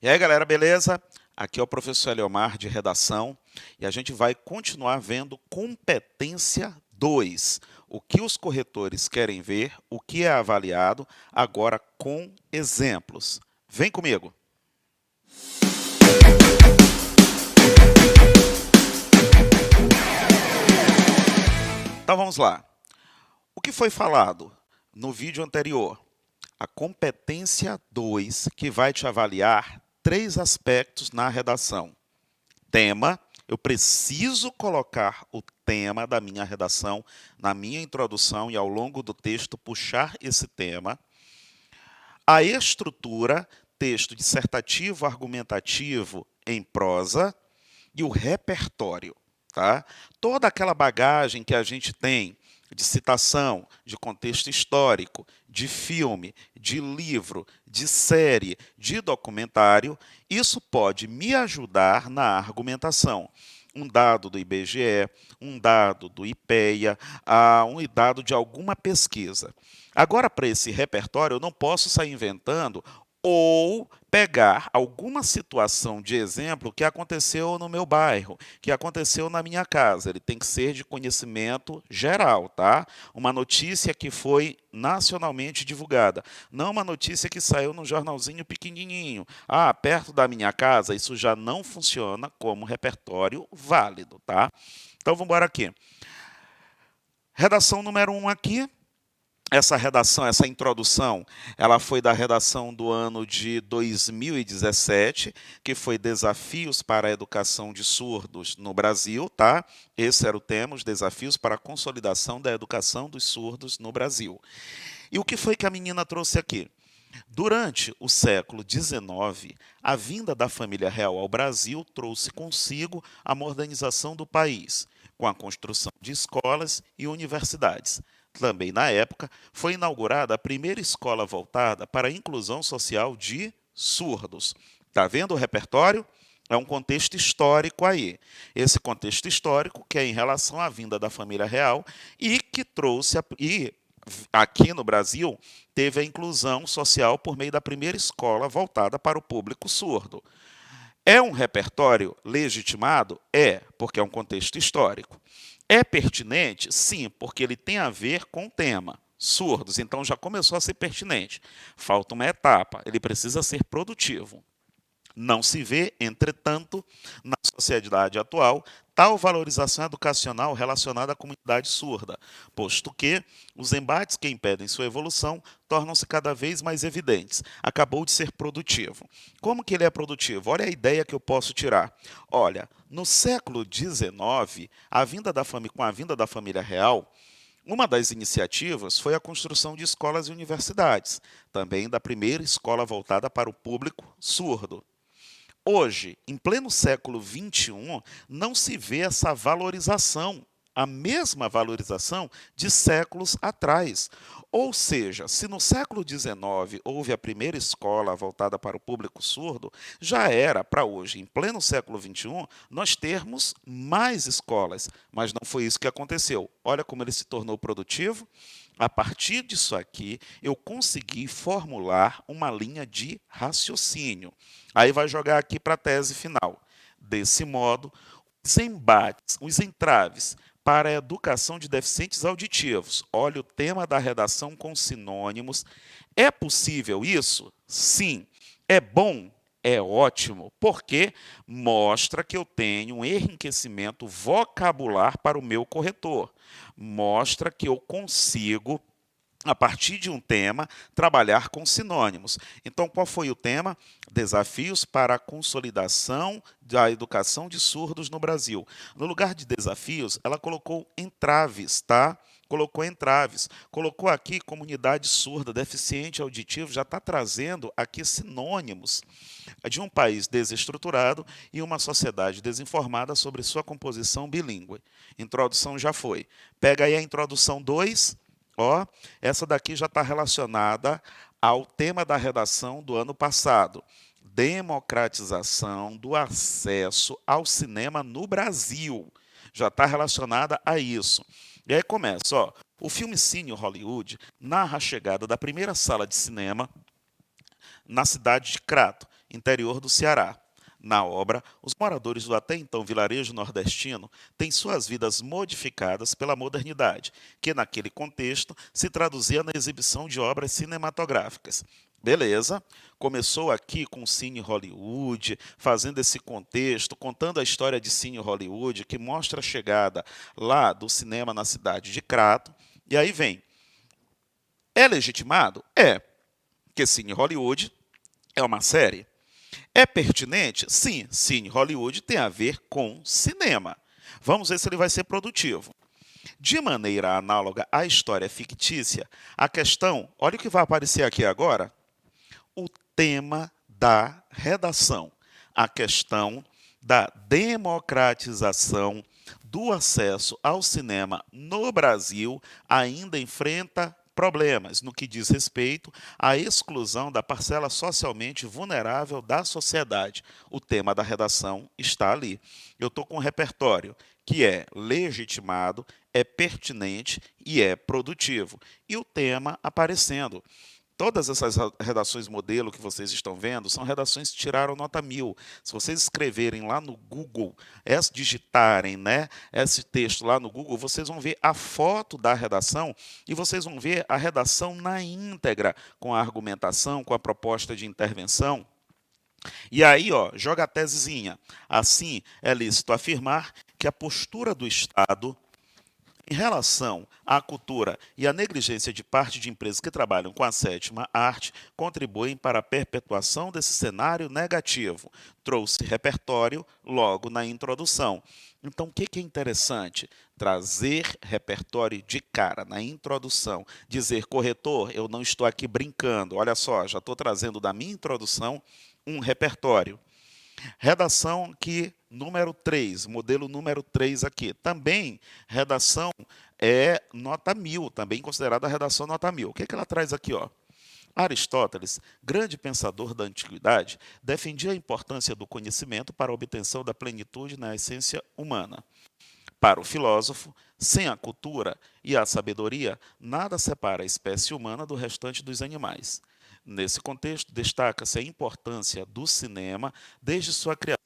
E aí, galera, beleza? Aqui é o professor Eliomar de redação e a gente vai continuar vendo competência 2. O que os corretores querem ver, o que é avaliado, agora com exemplos. Vem comigo. Então vamos lá. O que foi falado no vídeo anterior? A competência 2, que vai te avaliar 3 aspectos na redação. Tema, eu preciso colocar o tema da minha redação na minha introdução e ao longo do texto puxar esse tema. A estrutura, texto dissertativo, argumentativo em prosa e o repertório, tá? Toda aquela bagagem que a gente tem de citação, de contexto histórico, de filme, de livro, de série, de documentário, isso pode me ajudar na argumentação. Um dado do IBGE, um dado do IPEA, um dado de alguma pesquisa. Agora, para esse repertório, eu não posso sair inventando ou pegar alguma situação de exemplo que aconteceu no meu bairro, que aconteceu na minha casa. Ele tem que ser de conhecimento geral, tá? Uma notícia que foi nacionalmente divulgada, não uma notícia que saiu num jornalzinho pequenininho. Perto da minha casa, isso já não funciona como repertório válido, tá? Então, vamos embora aqui. Redação número 1 aqui. Essa redação, essa introdução, ela foi da redação do ano de 2017, que foi Desafios para a Educação de Surdos no Brasil, tá? Esse era o tema, os desafios para a consolidação da educação dos surdos no Brasil. E o que foi que a menina trouxe aqui? Durante o século XIX, a vinda da família real ao Brasil trouxe consigo a modernização do país, com a construção de escolas e universidades. Também na época, foi inaugurada a primeira escola voltada para a inclusão social de surdos. Está vendo o repertório? É um contexto histórico aí. Esse contexto histórico que é em relação à vinda da família real e que trouxe, aqui no Brasil, teve a inclusão social por meio da primeira escola voltada para o público surdo. É um repertório legitimado? É, porque é um contexto histórico. É pertinente? Sim, porque ele tem a ver com o tema. Surdos, então já começou a ser pertinente. Falta uma etapa, ele precisa ser produtivo. Não se vê, entretanto, na sociedade atual, tal valorização educacional relacionada à comunidade surda, posto que os embates que impedem sua evolução tornam-se cada vez mais evidentes. Acabou de ser produtivo. Como que ele é produtivo? Olha a ideia que eu posso tirar. Olha, no século XIX, com a vinda da família real, uma das iniciativas foi a construção de escolas e universidades, também da primeira escola voltada para o público surdo. Hoje, em pleno século XXI, não se vê essa valorização, a mesma valorização de séculos atrás. Ou seja, se no século XIX houve a primeira escola voltada para o público surdo, já era para hoje, em pleno século XXI, nós termos mais escolas. Mas não foi isso que aconteceu. Olha como ele se tornou produtivo. A partir disso aqui, eu consegui formular uma linha de raciocínio. Aí vai jogar aqui para a tese final. Desse modo, os embates, os entraves para a educação de deficientes auditivos. Olha o tema da redação com sinônimos. É possível isso? Sim. É bom? É ótimo, porque mostra que eu tenho um enriquecimento vocabular para o meu corretor. Mostra que eu consigo, a partir de um tema, trabalhar com sinônimos. Então, qual foi o tema? Desafios para a consolidação da educação de surdos no Brasil. No lugar de desafios, ela colocou entraves, tá? Colocou entraves. Colocou aqui comunidade surda, deficiente auditivo, já está trazendo aqui sinônimos de um país desestruturado e uma sociedade desinformada sobre sua composição bilíngue. Introdução já foi. Pega aí a introdução 2. Ó, essa daqui já está relacionada ao tema da redação do ano passado. Democratização do acesso ao cinema no Brasil. Já está relacionada a isso. E aí começa, ó. O filme Cine Hollywood narra a chegada da primeira sala de cinema na cidade de Crato, interior do Ceará. Na obra, os moradores do até então vilarejo nordestino têm suas vidas modificadas pela modernidade, que naquele contexto se traduzia na exibição de obras cinematográficas. Beleza, começou aqui com o Cine Hollywood, fazendo esse contexto, contando a história de Cine Hollywood, que mostra a chegada lá do cinema na cidade de Crato, e aí vem, é legitimado? É, porque Cine Hollywood é uma série. É pertinente? Sim, Cine Hollywood tem a ver com cinema. Vamos ver se ele vai ser produtivo. De maneira análoga à história fictícia, a questão, olha o que vai aparecer aqui agora, o tema da redação, a questão da democratização do acesso ao cinema no Brasil ainda enfrenta problemas no que diz respeito à exclusão da parcela socialmente vulnerável da sociedade. O tema da redação está ali. Eu estou com um repertório que é legitimado, é pertinente e é produtivo. E o tema aparecendo. Todas essas redações modelo que vocês estão vendo são redações que tiraram nota 1000. Se vocês escreverem lá no Google, digitarem, né, esse texto lá no Google, vocês vão ver a foto da redação e vocês vão ver a redação na íntegra, com a argumentação, com a proposta de intervenção. E aí, ó, joga a tesezinha. Assim, é lícito afirmar que a postura do Estado em relação à cultura e à negligência de parte de empresas que trabalham com a sétima arte, contribuem para a perpetuação desse cenário negativo. Trouxe repertório logo na introdução. Então, o que é interessante? Trazer repertório de cara na introdução. Dizer, corretor, eu não estou aqui brincando. Olha só, já estou trazendo da minha introdução um repertório. Redação aqui, número 3, modelo número 3 aqui. Também, redação é nota 1000, também considerada a redação nota 1000. O que ela traz aqui? Ó? Aristóteles, grande pensador da antiguidade, defendia a importância do conhecimento para a obtenção da plenitude na essência humana. Para o filósofo, sem a cultura e a sabedoria, nada separa a espécie humana do restante dos animais. Nesse contexto, destaca-se a importância do cinema desde sua criação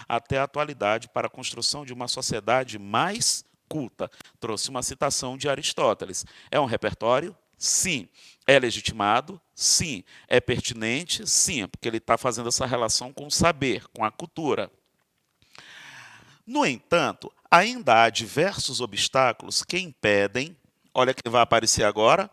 até a atualidade para a construção de uma sociedade mais culta. Trouxe uma citação de Aristóteles. É um repertório? Sim. É legitimado? Sim. É pertinente? Sim, porque ele está fazendo essa relação com o saber, com a cultura. No entanto, ainda há diversos obstáculos que impedem, olha que vai aparecer agora,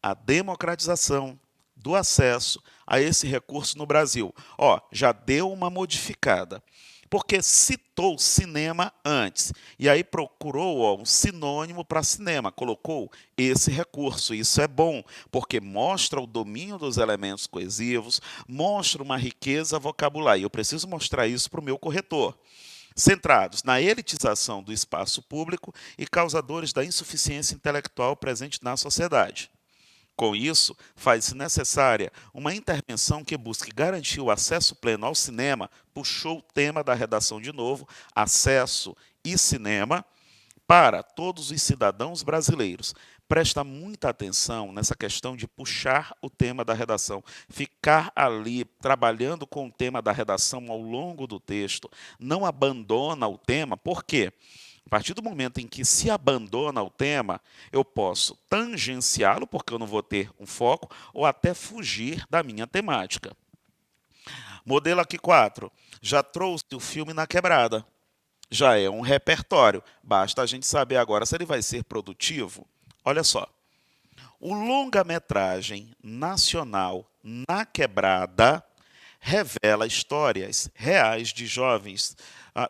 a democratização do acesso a esse recurso no Brasil. Ó, já deu uma modificada, porque citou cinema antes, e aí procurou um sinônimo para cinema, colocou esse recurso. Isso é bom, porque mostra o domínio dos elementos coesivos, mostra uma riqueza vocabular. E eu preciso mostrar isso para o meu corretor. Centrados na elitização do espaço público e causadores da insuficiência intelectual presente na sociedade. Com isso, faz-se necessária uma intervenção que busque garantir o acesso pleno ao cinema, puxou o tema da redação de novo, acesso e cinema, para todos os cidadãos brasileiros. Presta muita atenção nessa questão de puxar o tema da redação, ficar ali trabalhando com o tema da redação ao longo do texto, não abandona o tema, por quê? A partir do momento em que se abandona o tema, eu posso tangenciá-lo, porque eu não vou ter um foco, ou até fugir da minha temática. Modelo aqui 4. Já trouxe o filme na quebrada. Já é um repertório. Basta a gente saber agora se ele vai ser produtivo. Olha só. O longa-metragem nacional Na Quebrada revela histórias reais de jovens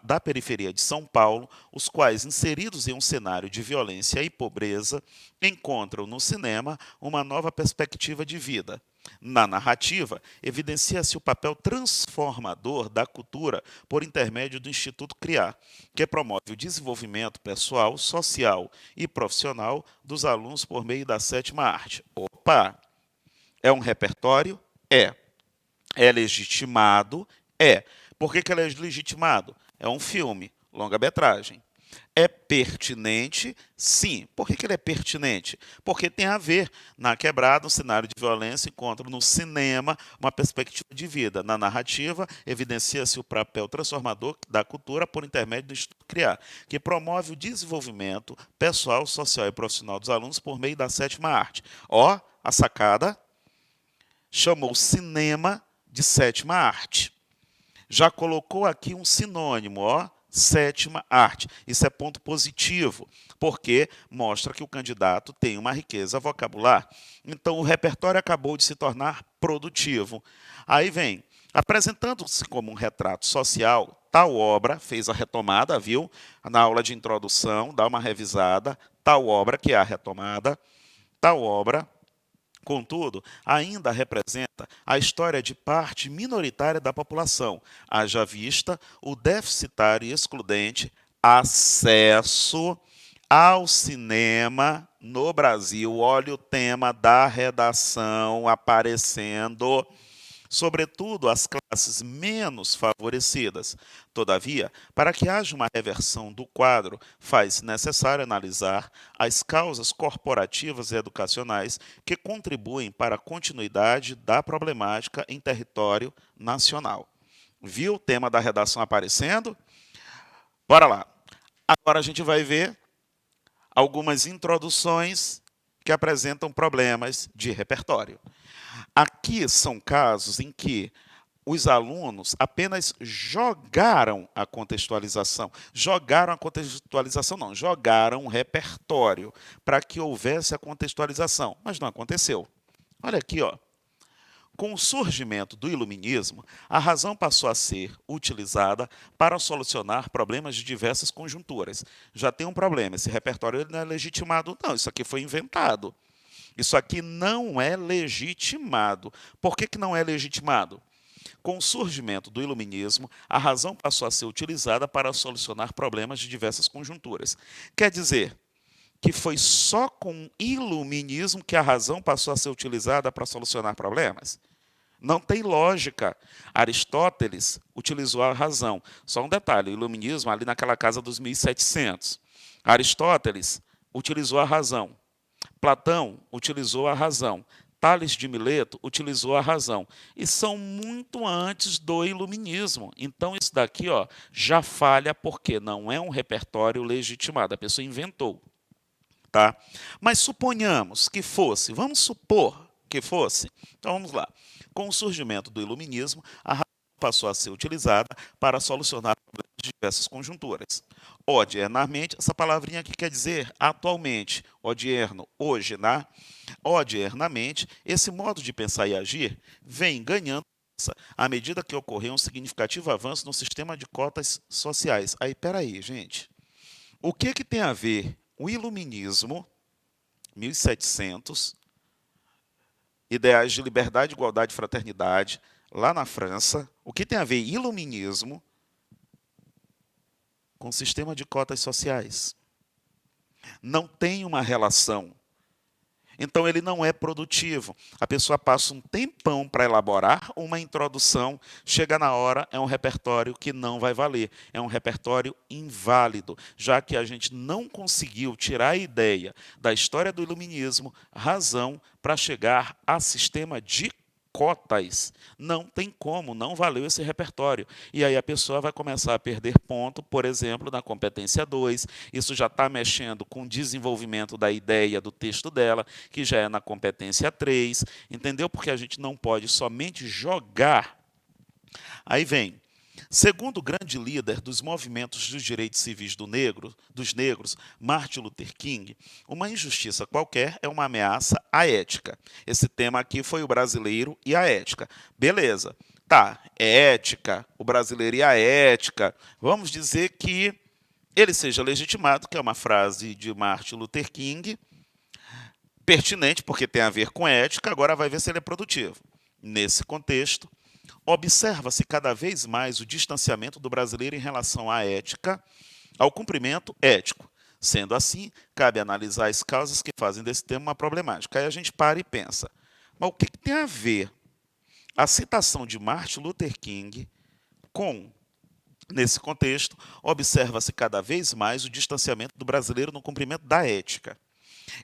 da periferia de São Paulo, os quais, inseridos em um cenário de violência e pobreza, encontram no cinema uma nova perspectiva de vida. Na narrativa, evidencia-se o papel transformador da cultura por intermédio do Instituto CRIAR, que promove o desenvolvimento pessoal, social e profissional dos alunos por meio da sétima arte. Opa! É um repertório? É. É legitimado? É. Por que ele é legitimado? É um filme, longa-metragem. É pertinente? Sim. Por que ele é pertinente? Porque tem a ver. Na quebrada, um cenário de violência, encontra no cinema uma perspectiva de vida. Na narrativa, evidencia-se o papel transformador da cultura por intermédio do Instituto Criar, que promove o desenvolvimento pessoal, social e profissional dos alunos por meio da sétima arte. Ó, a sacada chamou cinema de sétima arte. Já colocou aqui um sinônimo, ó, sétima arte. Isso é ponto positivo, porque mostra que o candidato tem uma riqueza vocabular. Então, o repertório acabou de se tornar produtivo. Aí vem, apresentando-se como um retrato social, tal obra, fez a retomada, viu? Na aula de introdução, dá uma revisada, tal obra, que é a retomada, tal obra, contudo, ainda representa a história de parte minoritária da população, haja vista o deficitário e excludente acesso ao cinema no Brasil. Olha o tema da redação aparecendo, sobretudo as classes menos favorecidas. Todavia, para que haja uma reversão do quadro, faz necessário analisar as causas corporativas e educacionais que contribuem para a continuidade da problemática em território nacional. Viu o tema da redação aparecendo? Bora lá. Agora a gente vai ver algumas introduções que apresentam problemas de repertório. Aqui são casos em que os alunos apenas jogaram a contextualização. Jogaram a contextualização, não, jogaram um repertório para que houvesse a contextualização, mas não aconteceu. Olha aqui, ó. Com o surgimento do iluminismo, a razão passou a ser utilizada para solucionar problemas de diversas conjunturas. Já tem um problema, esse repertório não é legitimado. Não, isso aqui foi inventado. Isso aqui não é legitimado. Por que não é legitimado? Com o surgimento do iluminismo, a razão passou a ser utilizada para solucionar problemas de diversas conjunturas. Quer dizer que foi só com o iluminismo que a razão passou a ser utilizada para solucionar problemas? Não tem lógica. Aristóteles utilizou a razão. Só um detalhe, o iluminismo ali naquela casa dos 1700. Aristóteles utilizou a razão. Platão utilizou a razão. Tales de Mileto utilizou a razão. E são muito antes do iluminismo. Então, isso daqui, ó, já falha porque não é um repertório legitimado. A pessoa inventou. Tá? Mas suponhamos que fosse, vamos supor que fosse. Então, vamos lá. Com o surgimento do iluminismo, a razão passou a ser utilizada para solucionar problemas de diversas conjunturas. Odiernamente, essa palavrinha aqui quer dizer atualmente, odierno, hoje, né? Odiernamente, esse modo de pensar e agir vem ganhando força à medida que ocorreu um significativo avanço no sistema de cotas sociais. Aí, peraí, gente. O que tem a ver o iluminismo, 1700, ideais de liberdade, igualdade e fraternidade, lá na França, o que tem a ver iluminismo com o sistema de cotas sociais? Não tem uma relação. Então, ele não é produtivo. A pessoa passa um tempão para elaborar uma introdução, chega na hora, é um repertório que não vai valer. É um repertório inválido, já que a gente não conseguiu tirar a ideia da história do iluminismo, razão para chegar a sistema de cotas. Não tem como, não valeu esse repertório. E aí a pessoa vai começar a perder ponto, por exemplo, na competência 2. Isso já está mexendo com o desenvolvimento da ideia do texto dela, que já é na competência 3. Entendeu? Porque a gente não pode somente jogar. Aí vem. Segundo o grande líder dos movimentos dos direitos civis dos negros, Martin Luther King, uma injustiça qualquer é uma ameaça à ética. Esse tema aqui foi o brasileiro e a ética. Beleza. Tá, é ética, o brasileiro e a ética. Vamos dizer que ele seja legitimado, que é uma frase de Martin Luther King, pertinente, porque tem a ver com ética, agora vai ver se ele é produtivo. Nesse contexto, observa-se cada vez mais o distanciamento do brasileiro em relação à ética, ao cumprimento ético. Sendo assim, cabe analisar as causas que fazem desse tema uma problemática. Aí a gente para e pensa, mas o que tem a ver a citação de Martin Luther King com Nesse contexto, observa-se cada vez mais o distanciamento do brasileiro no cumprimento da ética.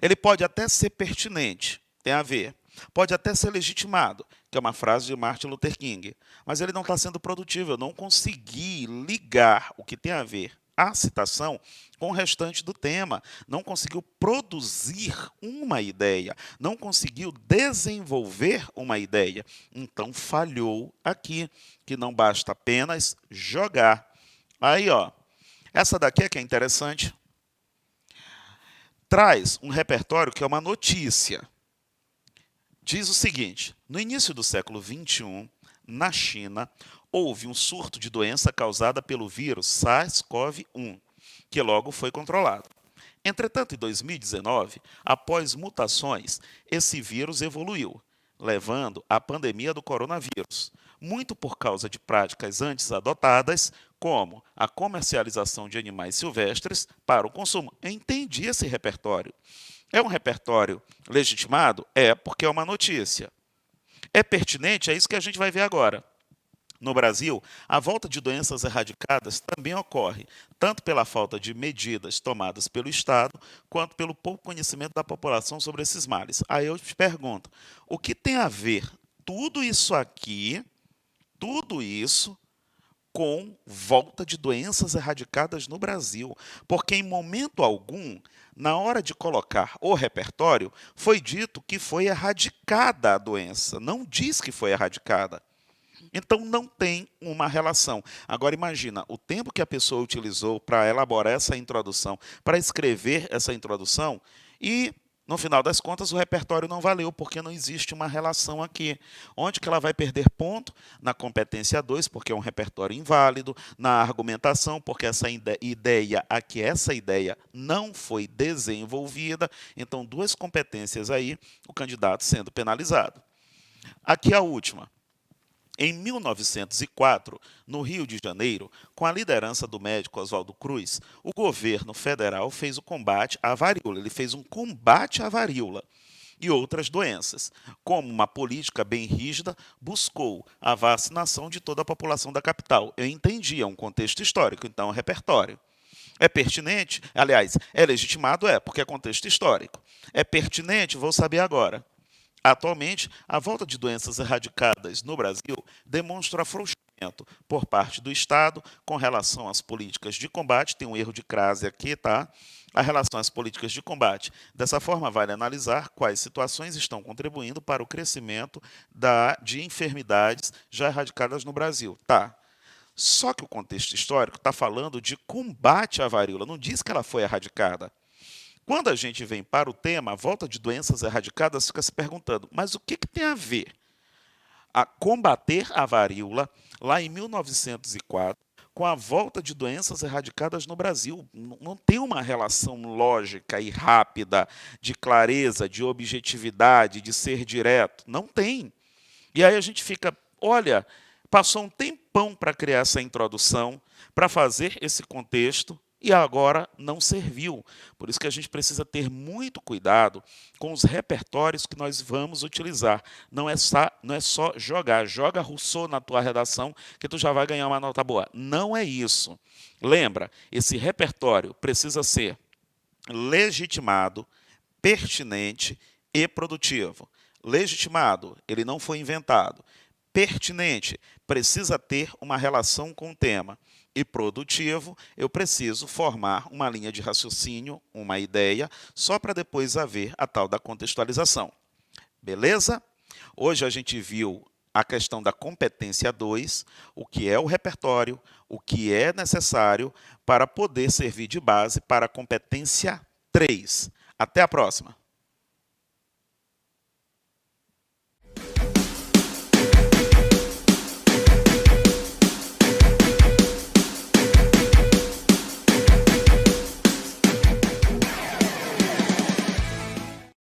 Ele pode até ser pertinente, tem a ver. Pode até ser legitimado, que é uma frase de Martin Luther King, mas ele não está sendo produtivo. Eu não consegui ligar o que tem a ver a citação com o restante do tema. Não conseguiu produzir uma ideia, não conseguiu desenvolver uma ideia. Então falhou aqui, que não basta apenas jogar. Aí, ó, essa daqui é que é interessante. Traz um repertório que é uma notícia. Diz o seguinte: no início do século XXI, na China, houve um surto de doença causada pelo vírus SARS-CoV-1, que logo foi controlado. Entretanto, em 2019, após mutações, esse vírus evoluiu, levando à pandemia do coronavírus, muito por causa de práticas antes adotadas, como a comercialização de animais silvestres para o consumo. Eu entendi esse repertório. É um repertório legitimado? É, porque é uma notícia. É pertinente? É isso que a gente vai ver agora. No Brasil, a volta de doenças erradicadas também ocorre, tanto pela falta de medidas tomadas pelo Estado, quanto pelo pouco conhecimento da população sobre esses males. Aí eu te pergunto, o que tem a ver tudo isso aqui, tudo isso, com volta de doenças erradicadas no Brasil? Porque em momento algum, na hora de colocar o repertório, foi dito que foi erradicada a doença, não diz que foi erradicada. Então não tem uma relação. Agora imagina o tempo que a pessoa utilizou para elaborar essa introdução, para escrever essa introdução, e no final das contas o repertório não valeu, porque não existe uma relação aqui. Onde que ela vai perder ponto? Na competência 2, porque é um repertório inválido, na argumentação, porque essa ideia aqui, essa ideia não foi desenvolvida. Então, duas competências aí, o candidato sendo penalizado. Aqui a última. Em 1904, no Rio de Janeiro, com a liderança do médico Oswaldo Cruz, o governo federal fez o combate à varíola. Ele fez um combate à varíola e outras doenças. Como uma política bem rígida, buscou a vacinação de toda a população da capital. Eu entendi, é um contexto histórico, então é um repertório. É pertinente? Aliás, é legitimado? É, porque é contexto histórico. É pertinente? Vou saber agora. Atualmente, a volta de doenças erradicadas no Brasil demonstra afrouxamento por parte do Estado com relação às políticas de combate. Tem um erro de crase aqui, tá? A relação às políticas de combate. Dessa forma, vale analisar quais situações estão contribuindo para o crescimento de enfermidades já erradicadas no Brasil. Tá. Só que o contexto histórico está falando de combate à varíola, não diz que ela foi erradicada. Quando a gente vem para o tema, a volta de doenças erradicadas, fica se perguntando, mas o que tem a ver a combater a varíola lá em 1904 com a volta de doenças erradicadas no Brasil? Não tem uma relação lógica e rápida, de clareza, de objetividade, de ser direto. Não tem. E aí a gente fica, olha, passou um tempão para criar essa introdução, para fazer esse contexto, e agora não serviu. Por isso que a gente precisa ter muito cuidado com os repertórios que nós vamos utilizar. Não é só jogar. Joga Rousseau na tua redação que tu já vai ganhar uma nota boa. Não é isso. Lembra, esse repertório precisa ser legitimado, pertinente e produtivo. Legitimado, ele não foi inventado. Pertinente, precisa ter uma relação com o tema. E produtivo, eu preciso formar uma linha de raciocínio, uma ideia, só para depois haver a tal da contextualização. Beleza? Hoje a gente viu a questão da competência 2, o que é o repertório, o que é necessário para poder servir de base para a competência 3. Até a próxima!